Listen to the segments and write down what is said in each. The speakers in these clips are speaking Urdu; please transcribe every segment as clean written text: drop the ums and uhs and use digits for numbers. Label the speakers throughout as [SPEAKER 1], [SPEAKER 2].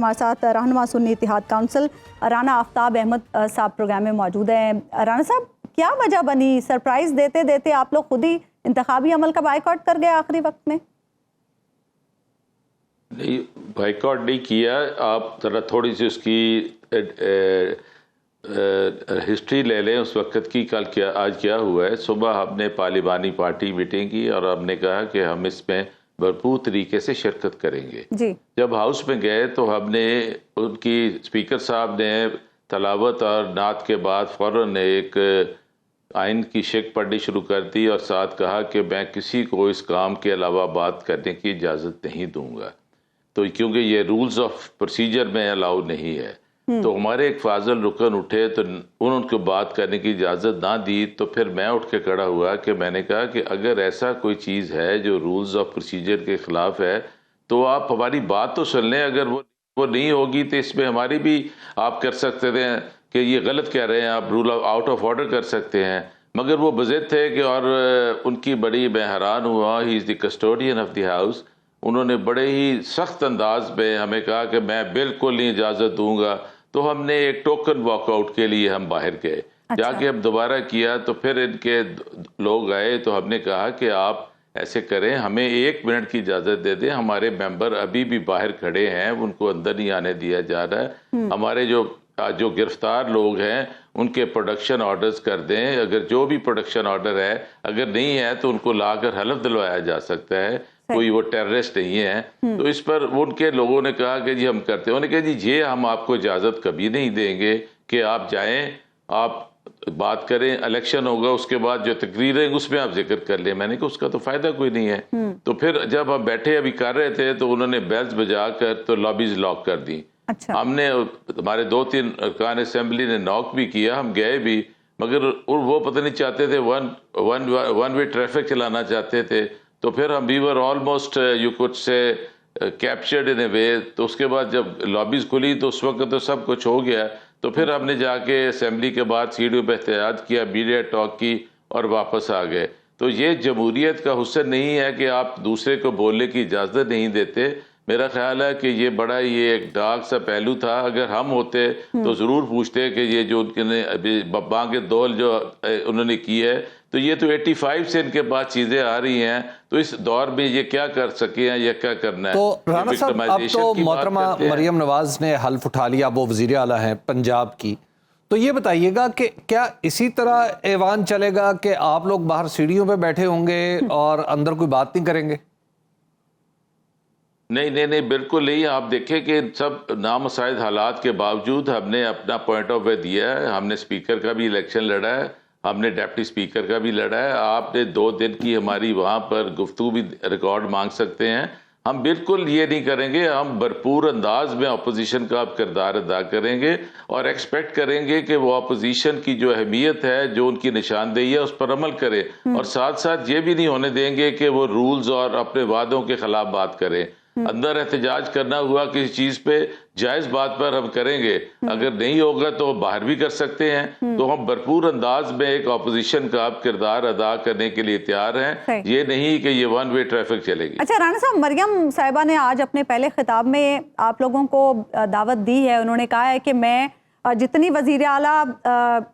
[SPEAKER 1] ہمارے ساتھ رہنما سنی اتحاد کونسل رانا آفتاب احمد صاحب پروگرام میں موجود ہیں۔ رانا صاحب، کیا وجہ بنی سرپرائز دیتے دیتے آپ لوگ خود ہی انتخابی عمل کا بائیکاٹ کر گئے آخری وقت میں؟
[SPEAKER 2] نہیں، بائیکاٹ نہیں کیا۔ آپ ذرا تھوڑی سی اس کی ہسٹری لے لیں اس وقت کی۔ آج کیا ہوا ہے؟ صبح ہم نے پارلیمانی پارٹی میٹنگ کی اور ہم نے کہا کہ ہم اس میں بھرپور طریقے سے شرکت کریں گے۔ جب ہاؤس میں گئے تو ہم نے ان کی اسپیکر صاحب نے تلاوت اور نعت کے بعد فوراً ایک آئین کی شق پڑھنی شروع کر دی اور ساتھ کہا کہ میں کسی کو اس کام کے علاوہ بات کرنے کی اجازت نہیں دوں گا، تو کیونکہ یہ رولز آف پروسیجر میں الاؤ نہیں ہے۔ تو ہمارے ایک فاضل رکن اٹھے تو انہوں کو بات کرنے کی اجازت نہ دی، تو پھر میں اٹھ کے کھڑا ہوا کہ میں نے کہا کہ اگر ایسا کوئی چیز ہے جو رولز آف پروسیجر کے خلاف ہے تو آپ ہماری بات تو سن لیں، اگر وہ نہیں ہوگی تو اس میں ہماری بھی آپ کر سکتے تھے کہ یہ غلط کہہ رہے ہیں، آپ رول آؤٹ آف آرڈر کر سکتے ہیں۔ مگر وہ بضد تھے کہ اور ان کی بڑی میں حیران ہوا، ہی از دی کسٹوڈین آف دی ہاؤس۔ انہوں نے بڑے ہی سخت انداز میں ہمیں کہا کہ میں بالکل نہیں اجازت دوں گا۔ تو ہم نے ایک ٹوکن واک آؤٹ کے لیے ہم باہر گئے۔ جا کے ہم دوبارہ کیا تو پھر ان کے لوگ آئے تو ہم نے کہا کہ آپ ایسے کریں، ہمیں 1 منٹ کی اجازت دے دیں، ہمارے ممبر ابھی بھی باہر کھڑے ہیں، ان کو اندر نہیں آنے دیا جا رہا ہے۔ ہمارے جو گرفتار لوگ ہیں ان کے پروڈکشن آرڈرز کر دیں، اگر جو بھی پروڈکشن آرڈر ہے، اگر نہیں ہے تو ان کو لا کر حلف دلوایا جا سکتا ہے، کوئی وہ ٹیررسٹ نہیں ہے۔ تو اس پر ان کے لوگوں نے کہا کہ جی ہم کرتے ہیں۔ انہوں نے کہا جی یہ ہم آپ کو اجازت کبھی نہیں دیں گے کہ آپ جائیں، آپ بات کریں، الیکشن ہوگا اس کے بعد جو تقریریں اس میں آپ ذکر کر لیں۔ میں نے کہا اس کا تو فائدہ کوئی نہیں ہے۔ تو پھر جب ہم بیٹھے ابھی کر رہے تھے تو انہوں نے بیلز بجا کر تو لابیز لاک کر دی۔ ہم نے ہمارے 2-3 ارکان اسمبلی نے ناک بھی کیا، ہم گئے بھی، مگر وہ پتہ نہیں چاہتے تھے، ون وے ٹریفک چلانا چاہتے تھے۔ تو پھر ہم وی ور آلموسٹ یو کوڈ سے کیپچرڈ ان اے وے۔ تو اس کے بعد جب لابیز کھلی تو اس وقت تو سب کچھ ہو گیا۔ تو پھر ہم نے جا کے اسمبلی کے بعد سیڑھیوں پہ احتجاج کیا، میڈیا ٹاک کی اور واپس آ گئے۔ تو یہ جمہوریت کا حسن نہیں ہے کہ آپ دوسرے کو بولنے کی اجازت نہیں دیتے۔ میرا خیال ہے کہ یہ بڑا یہ ایک ڈارک سا پہلو تھا۔ اگر ہم ہوتے تو ضرور پوچھتے کہ یہ جو ان نے ابھی بانگ دول جو انہوں نے کی ہے، تو یہ تو 85 سے ان کے پاس چیزیں آ رہی ہیں، تو اس دور میں یہ کیا کر سکے ہیں، یہ کیا کرنا ہے۔
[SPEAKER 3] تو رانا صاحب، اب تو محترمہ مریم نواز نے حلف اٹھا لیا، وہ وزیر اعلیٰ ہیں پنجاب کی، تو یہ بتائیے گا کہ کیا اسی طرح ایوان چلے گا کہ آپ لوگ باہر سیڑھیوں پہ بیٹھے ہوں گے اور اندر کوئی بات نہیں کریں گے؟
[SPEAKER 2] نہیں بالکل نہیں۔ آپ دیکھیں کہ سب نامساعد حالات کے باوجود ہم نے اپنا پوائنٹ آف ویو دیا ہے۔ ہم نے اسپیکر کا بھی الیکشن لڑا ہے، ہم نے ڈپٹی اسپیکر کا بھی لڑا ہے۔ آپ نے 2 دن کی ہماری وہاں پر گفتگو بھی ریکارڈ مانگ سکتے ہیں۔ ہم بالکل یہ نہیں کریں گے، ہم بھرپور انداز میں اپوزیشن کا کردار ادا کریں گے اور ایکسپیکٹ کریں گے کہ وہ اپوزیشن کی جو اہمیت ہے، جو ان کی نشاندہی ہے، اس پر عمل کرے، اور ساتھ ساتھ یہ بھی نہیں ہونے دیں گے کہ وہ رولز اور اپنے وعدوں کے خلاف بات کریں۔ اندر احتجاج کرنا ہوا کسی چیز پہ، جائز بات پر ہم کریں گے، اگر نہیں ہوگا تو باہر بھی کر سکتے ہیں۔ تو ہم بھرپور انداز میں ایک اپوزیشن کا کردار ادا کرنے کے لیے تیار ہیں، یہ نہیں کہ یہ ون وے ٹریفک چلے گی۔
[SPEAKER 1] اچھا رانا صاحب، مریم صاحبہ نے آج اپنے پہلے خطاب میں آپ لوگوں کو دعوت دی ہے۔ انہوں نے کہا ہے کہ میں جتنی وزیر اعلیٰ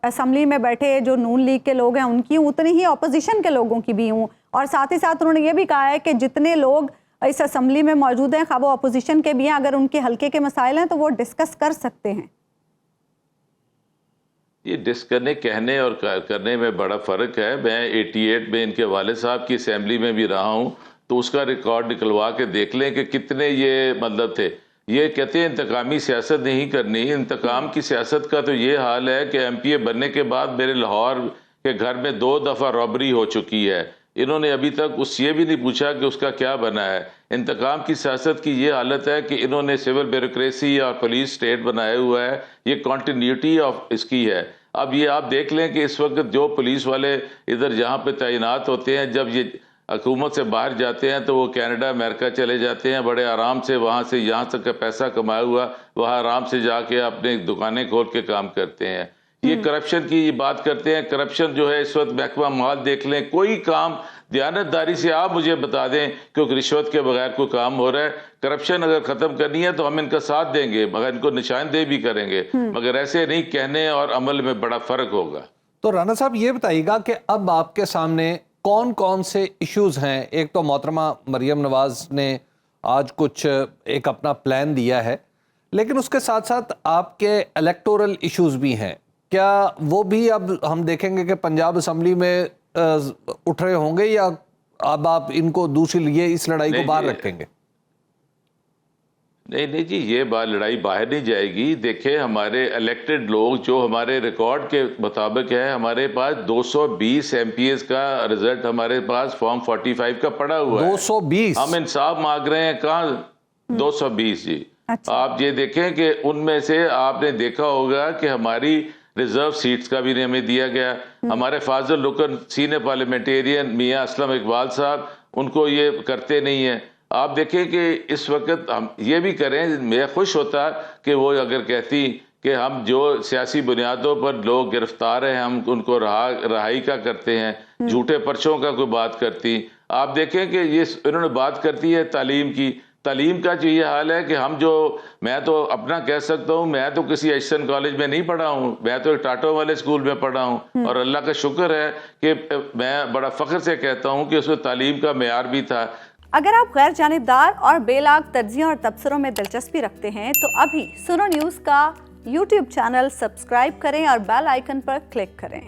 [SPEAKER 1] اسمبلی میں بیٹھے جو نون لیگ کے لوگ ہیں ان کی ہوں، اتنی ہی اپوزیشن کے لوگوں کی بھی ہوں، اور ساتھ ہی ساتھ انہوں نے یہ بھی کہا ہے کہ جتنے لوگ اس اسمبلی میں موجود ہیں، خواہ وہ اپوزیشن کے بھی ہیں، اگر ان کے حلقے کے مسائل ہیں تو وہ ڈسکس کر سکتے ہیں۔
[SPEAKER 2] یہ ڈسکس کہنے اور کرنے میں بڑا فرق ہے۔ میں 88 میں ان کے والد صاحب کی اسمبلی میں بھی رہا ہوں، تو اس کا ریکارڈ نکلوا کے دیکھ لیں کہ کتنے یہ مطلب تھے۔ یہ کہتے ہیں انتقامی سیاست نہیں کرنی۔ انتقام کی سیاست کا تو یہ حال ہے کہ ایم پی اے بننے کے بعد میرے لاہور کے گھر میں 2 دفعہ رابری ہو چکی ہے، انہوں نے ابھی تک یہ بھی نہیں پوچھا کہ اس کا کیا بنا ہے۔ انتقام کی سیاست کی یہ حالت ہے کہ انہوں نے سول بیوروکریسی اور پولیس سٹیٹ بنایا ہوا ہے، یہ کنٹینیوٹی آف اس کی ہے۔ اب یہ آپ دیکھ لیں کہ اس وقت جو پولیس والے ادھر جہاں پہ تعینات ہوتے ہیں، جب یہ حکومت سے باہر جاتے ہیں تو وہ کینیڈا امریکہ چلے جاتے ہیں، بڑے آرام سے وہاں سے یہاں تک کا پیسہ کمایا ہوا وہاں آرام سے جا کے اپنے دکانیں کھول کے کام کرتے ہیں۔ یہ کرپشن کی بات کرتے ہیں۔ کرپشن جو ہے اس وقت محکمہ مال دیکھ لیں، کوئی کام دیانتداری سے آپ مجھے بتا دیں کہ رشوت کے بغیر کوئی کام ہو رہا ہے. کرپشن اگر ختم کرنی ہے تو ہم ان کا ساتھ دیں گے، مگر ان کو نشاندہی بھی کریں گے، مگر ایسے نہیں، کہنے اور عمل میں بڑا فرق ہوگا.
[SPEAKER 3] تو رانا صاحب یہ بتائیے گا کہ اب آپ کے سامنے کون کون سے ایشوز ہیں؟ ایک تو محترمہ مریم نواز نے آج کچھ ایک اپنا پلان دیا ہے، لیکن اس کے ساتھ ساتھ آپ کے الیکٹورل ایشوز بھی ہیں. کیا وہ بھی اب ہم دیکھیں گے کہ پنجاب اسمبلی میں اٹھ رہے ہوں گے، یا اب آپ ان کو دوسری لیے اس لڑائی کو باہر رکھیں گے؟
[SPEAKER 2] نہیں جی، یہ لڑائی باہر نہیں جائے گی. دیکھیں ہمارے الیکٹڈ لوگ جو ہمارے ریکارڈ کے مطابق ہے، ہمارے پاس 220 ایم پی ایز کا رزلٹ ہمارے پاس فارم 45 کا پڑا ہوا ہے.
[SPEAKER 3] 220؟
[SPEAKER 2] ہم انصاف مانگ رہے ہیں. کہاں 220 جی. آپ یہ دیکھیں کہ ان میں سے آپ نے دیکھا ہوگا کہ ہماری ریزرو سیٹس کا بھی ہمیں دیا گیا. ہمارے فاضل رکن سینئر پارلیمنٹیرین میاں اسلم اقبال صاحب، ان کو یہ کرتے نہیں ہیں. آپ دیکھیں کہ اس وقت ہم یہ بھی کریں، میں خوش ہوتا کہ وہ اگر کہتی کہ ہم جو سیاسی بنیادوں پر لوگ گرفتار ہیں ہم ان کو رہائی کا کرتے ہیں، جھوٹے پرچوں کا کوئی بات کرتی. آپ دیکھیں کہ یہ انہوں نے بات کرتی ہے تعلیم کی. تعلیم کا جو یہ حال ہے کہ میں تو اپنا کہہ سکتا ہوں، میں تو کسی ایچسن کالج میں نہیں پڑھا ہوں، میں تو ایک ٹاٹو والے اسکول میں پڑھا ہوں، اور اللہ کا شکر ہے کہ میں بڑا فخر سے کہتا ہوں کہ اس میں تعلیم کا معیار بھی تھا.
[SPEAKER 1] اگر آپ غیر جانبدار اور بے لاگ تجزیوں اور تبصروں میں دلچسپی رکھتے ہیں تو ابھی سنو نیوز کا یوٹیوب چینل سبسکرائب کریں اور بیل آئیکن پر کلک کریں.